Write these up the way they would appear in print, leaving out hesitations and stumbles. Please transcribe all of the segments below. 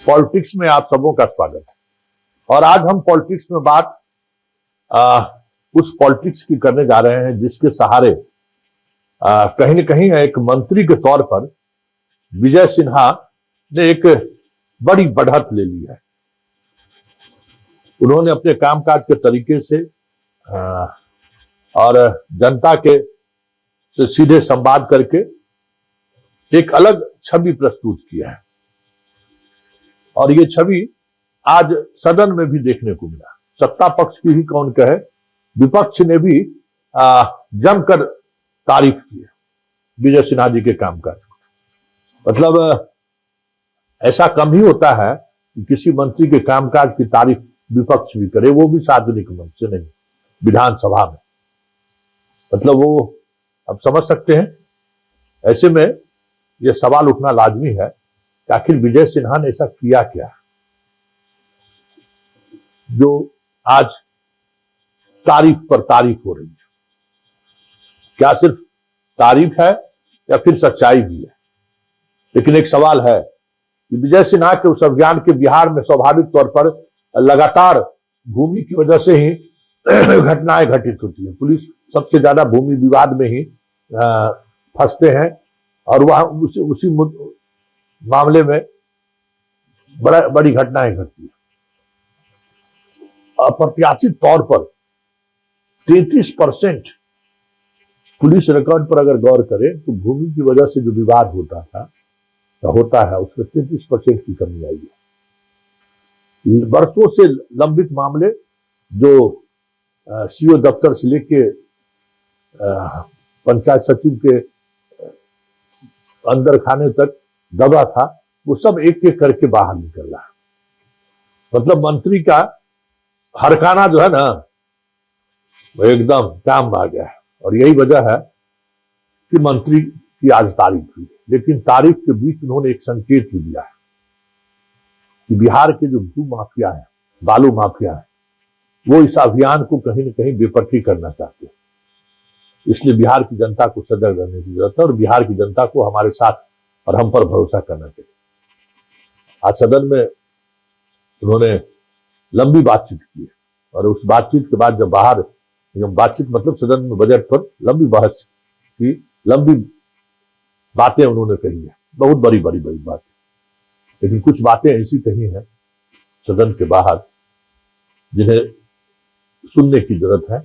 Politics में आप सबों का स्वागत है। और आज हम पॉलिटिक्स में बात उस पॉलिटिक्स की करने जा रहे हैं जिसके सहारे कहीं न कहीं एक मंत्री के तौर पर विजय सिन्हा ने एक बड़ी बढ़त ले ली है। उन्होंने अपने कामकाज के तरीके से और जनता के से सीधे संवाद करके एक अलग छवि प्रस्तुत किया है और ये छवि आज सदन में भी देखने को मिला। सत्ता पक्ष की ही कौन कहे, विपक्ष ने भी जमकर तारीफ की है विजय सिन्हा जी के कामकाज को। मतलब ऐसा कम ही होता है कि किसी मंत्री के कामकाज की तारीफ विपक्ष भी करे, वो भी सार्वजनिक मंच से नहीं, विधानसभा में। मतलब वो अब समझ सकते हैं। ऐसे में यह सवाल उठना लाजमी है कि आखिर विजय सिन्हा ने ऐसा किया क्या जो आज तारीफ पर तारीफ हो रही है। क्या सिर्फ तारीफ है या फिर सच्चाई भी है? लेकिन एक सवाल है कि विजय सिन्हा के उस अभियान के बिहार में स्वाभाविक तौर पर लगातार भूमि की वजह से ही घटनाएं घटित होती है। पुलिस सबसे ज्यादा भूमि विवाद में ही फंसते हैं और वह उसी मामले में बड़ी घटनाएं घटती है। अप्रत्याशित तौर पर 33% पुलिस रिकॉर्ड पर अगर गौर करें तो भूमि की वजह से जो विवाद होता है उसमें 33% की कमी आई है। वर्षों से लंबित मामले जो सीओ दफ्तर से लेके पंचायत सचिव के अंदर खाने तक दबा था, वो सब एक एक करके बाहर निकल रहा है। मतलब मंत्री का हरकाना जो है ना, वो एकदम काम आ गया है। और यही वजह है कि मंत्री की आज तारीफ हुई। लेकिन तारीफ के बीच उन्होंने एक संकेत भी दिया है कि बिहार के जो भू माफिया है, बालू माफिया है, वो इस अभियान को कहीं न कहीं बेपटरी करना चाहते हैं। इसलिए बिहार की जनता को सजग रहने की जरूरत है और बिहार की जनता को हमारे साथ और हम पर भरोसा करना चाहिए। आज सदन में उन्होंने लंबी बातचीत की और उस बातचीत के बाद जब बाहर बातचीत मतलब सदन में बजट पर लंबी बहस की, लंबी बातें उन्होंने कही है, बहुत बड़ी बातें। लेकिन कुछ बातें ऐसी कही हैं सदन के बाहर जिन्हें सुनने की जरूरत है,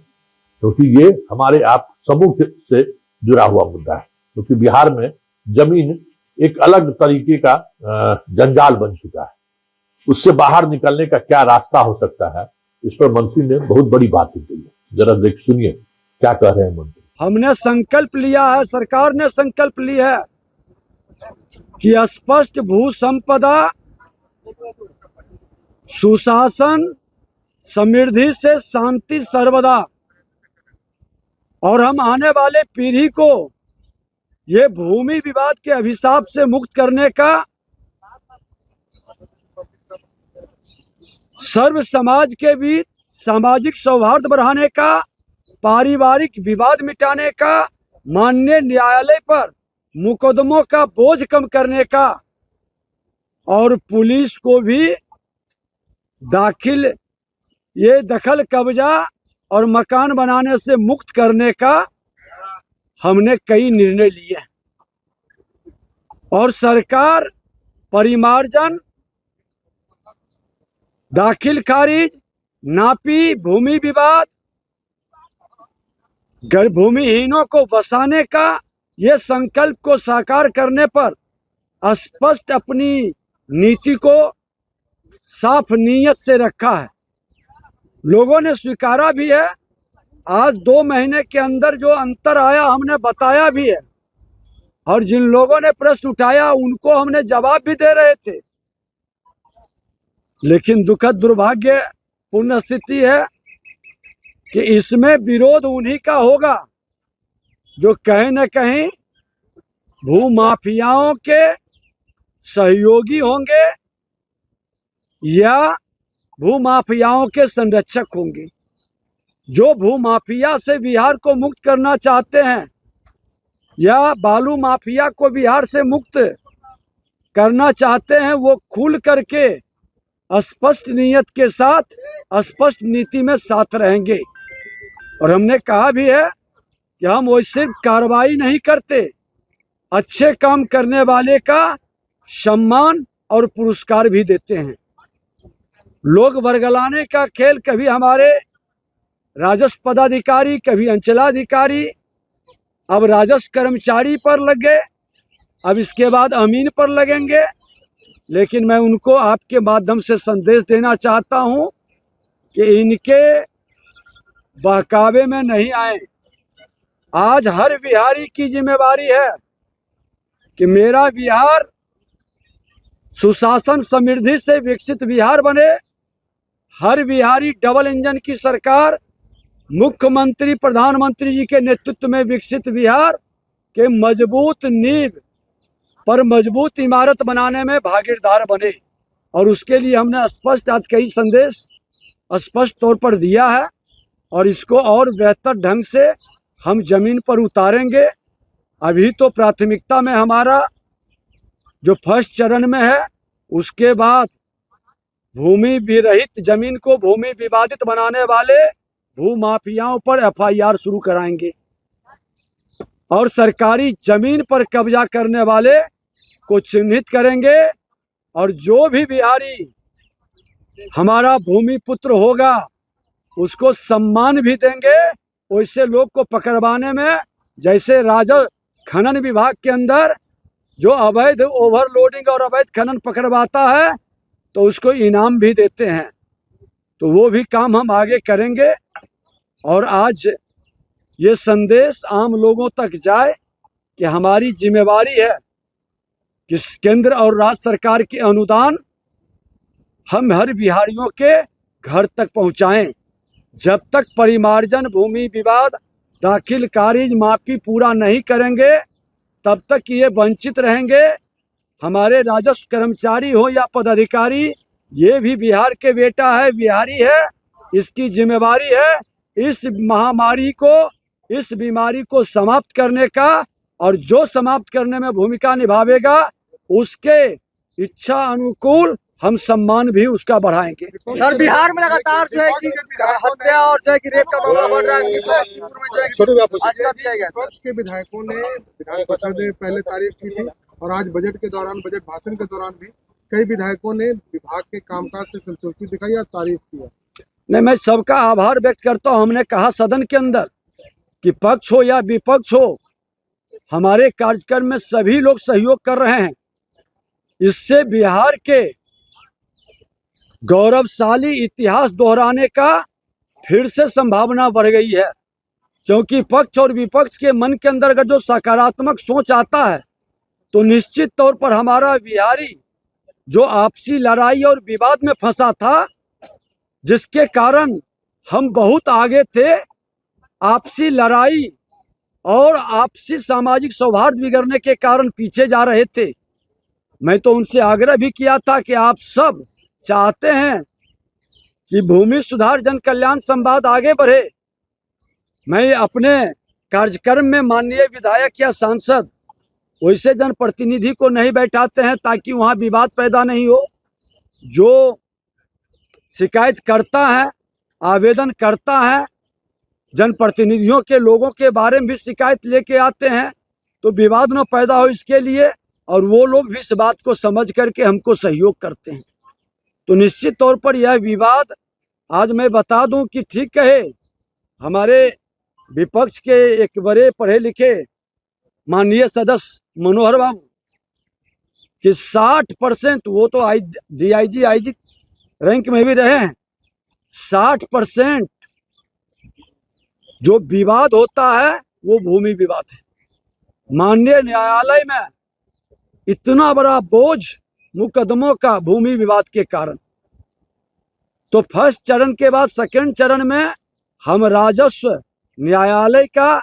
क्योंकि ये हमारे आप सबों से जुड़ा हुआ मुद्दा है। क्योंकि बिहार में जमीन एक अलग तरीके का जंजाल बन चुका है। उससे बाहर निकलने का क्या रास्ता हो सकता है, इस पर मंत्री ने बहुत बड़ी बात की है। जरा सुनिए क्या कह रहे हैं मंत्री। हमने संकल्प लिया है, सरकार ने संकल्प लिया है कि स्पष्ट भू संपदा, सुशासन, समृद्धि से शांति सर्वदा, और हम आने वाले पीढ़ी को ये भूमि विवाद के अभिशाप से मुक्त करने का, सर्व समाज के बीच सामाजिक सौहार्द बढ़ाने का, पारिवारिक विवाद मिटाने का, माननीय न्यायालय पर मुकदमों का बोझ कम करने का और पुलिस को भी दखल कब्जा और मकान बनाने से मुक्त करने का हमने कई निर्णय लिए हैं। और सरकार परिमार्जन, दाखिल खारिज, नापी, भूमि विवाद, भूमिहीनों को बसाने का ये संकल्प को साकार करने पर स्पष्ट अपनी नीति को साफ नीयत से रखा है। लोगों ने स्वीकारा भी है। आज 2 महीने के अंदर जो अंतर आया हमने बताया भी है, और जिन लोगों ने प्रश्न उठाया उनको हमने जवाब भी दे रहे थे। लेकिन दुखद दुर्भाग्यपूर्ण स्थिति है कि इसमें विरोध उन्हीं का होगा जो कहीं न कहीं भूमाफियाओं के सहयोगी होंगे या भूमाफियाओं के संरक्षक होंगे। जो भूमाफिया से बिहार को मुक्त करना चाहते हैं या बालू माफिया को बिहार से मुक्त करना चाहते हैं वो खुल करके स्पष्ट नीयत के साथ स्पष्ट नीति में साथ रहेंगे। और हमने कहा भी है कि हम वो सिर्फ कार्रवाई नहीं करते, अच्छे काम करने वाले का सम्मान और पुरस्कार भी देते हैं। लोग वर्गलाने का खेल कभी हमारे राजस्व पदाधिकारी, कभी अंचलाधिकारी, अब राजस्व कर्मचारी पर लग गए, अब इसके बाद अमीन पर लगेंगे। लेकिन मैं उनको आपके माध्यम से संदेश देना चाहता हूं कि इनके बहकावे में नहीं आए। आज हर बिहारी की जिम्मेवारी है कि मेरा बिहार सुशासन समृद्धि से विकसित बिहार बने। हर बिहारी डबल इंजन की सरकार, मुख्यमंत्री प्रधानमंत्री जी के नेतृत्व में विकसित बिहार के मजबूत नींव पर मजबूत इमारत बनाने में भागीदार बने। और उसके लिए हमने स्पष्ट आज कई संदेश स्पष्ट तौर पर दिया है और इसको और बेहतर ढंग से हम जमीन पर उतारेंगे। अभी तो प्राथमिकता में हमारा जो फर्स्ट चरण में है, उसके बाद भूमि विरहित जमीन को भूमि विवादित बनाने वाले भूमाफियाओं पर एफआईआर शुरू कराएंगे और सरकारी जमीन पर कब्जा करने वाले को चिन्हित करेंगे। और जो भी बिहारी हमारा भूमि पुत्र होगा उसको सम्मान भी देंगे। वैसे लोग को पकड़वाने में, जैसे राजस्व खनन विभाग के अंदर जो अवैध ओवरलोडिंग और अवैध खनन पकड़वाता है तो उसको इनाम भी देते हैं। तो वो भी काम हम आगे करेंगे। और आज ये संदेश आम लोगों तक जाए कि हमारी जिम्मेवारी है कि केंद्र और राज्य सरकार के अनुदान हम हर बिहारियों के घर तक पहुंचाएं। जब तक परिमार्जन, भूमि विवाद, दाखिल खारिज, माफी पूरा नहीं करेंगे तब तक ये वंचित रहेंगे। हमारे राजस्व कर्मचारी हो या पदाधिकारी, ये भी बिहार के बेटा है, बिहारी है। इसकी जिम्मेवारी है इस महामारी को, इस बीमारी को समाप्त करने का। और जो समाप्त करने में भूमिका निभावेगा उसके इच्छा अनुकूल हम सम्मान भी उसका बढ़ाएंगे। सर, बिहार में लगातार जो है कि हत्या और जो है कि रेप का मामला बढ़ रहा है। समस्तीपुर में जो है कि आज कर दिया गया। विपक्ष के विधायकों ने विधान परिषद में पहले तारीफ की थी और आज बजट के दौरान, बजट भाषण के दौरान भी कई विधायकों ने विभाग के कामकाज से संतुष्टि दिखाई और तारीफ की। नहीं, मैं सबका आभार व्यक्त करता हूँ। हमने कहा सदन के अंदर कि पक्ष हो या विपक्ष हो, हमारे कार्यक्रम में सभी लोग सहयोग कर रहे हैं। इससे बिहार के गौरवशाली इतिहास दोहराने का फिर से संभावना बढ़ गई है। क्योंकि पक्ष और विपक्ष के मन के अंदर अगर जो सकारात्मक सोच आता है तो निश्चित तौर पर हमारा बिहारी जो आपसी लड़ाई और विवाद में फंसा था, जिसके कारण हम बहुत आगे थे, आपसी लड़ाई और आपसी सामाजिक सौहार्द बिगड़ने के कारण पीछे जा रहे थे। मैं तो उनसे आग्रह भी किया था कि आप सब चाहते हैं कि भूमि सुधार जन कल्याण संवाद आगे बढ़े। मैं अपने कार्यक्रम में माननीय विधायक या सांसद वैसे जनप्रतिनिधि को नहीं बैठाते हैं ताकि वहाँ विवाद पैदा नहीं हो। जो शिकायत करता है, आवेदन करता है, जनप्रतिनिधियों के लोगों के बारे में भी शिकायत लेके आते हैं तो विवाद न पैदा हो इसके लिए। और वो लोग भी इस बात को समझ करके हमको सहयोग करते हैं। तो निश्चित तौर पर यह विवाद, आज मैं बता दूं कि ठीक कहे हमारे विपक्ष के एक बड़े पढ़े लिखे माननीय सदस्य मनोहर बाबू कि 60%, वो तो DIG IG रैंक में भी रहे हैं, 60% जो विवाद होता है वो भूमि विवाद है। माननीय न्यायालय में इतना बड़ा बोझ मुकदमों का भूमि विवाद के कारण। तो फर्स्ट चरण के बाद सेकंड चरण में हम राजस्व न्यायालय का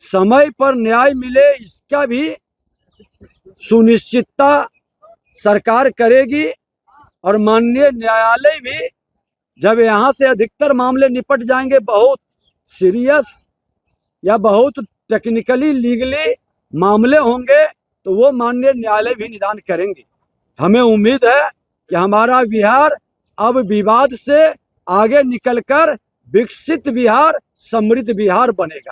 समय पर न्याय मिले इसका भी सुनिश्चितता सरकार करेगी। और माननीय न्यायालय भी जब यहाँ से अधिकतर मामले निपट जाएंगे, बहुत सीरियस या बहुत टेक्निकली लीगली मामले होंगे तो वो माननीय न्यायालय भी निदान करेंगे। हमें उम्मीद है कि हमारा बिहार अब विवाद से आगे निकलकर विकसित बिहार, समृद्ध बिहार बनेगा।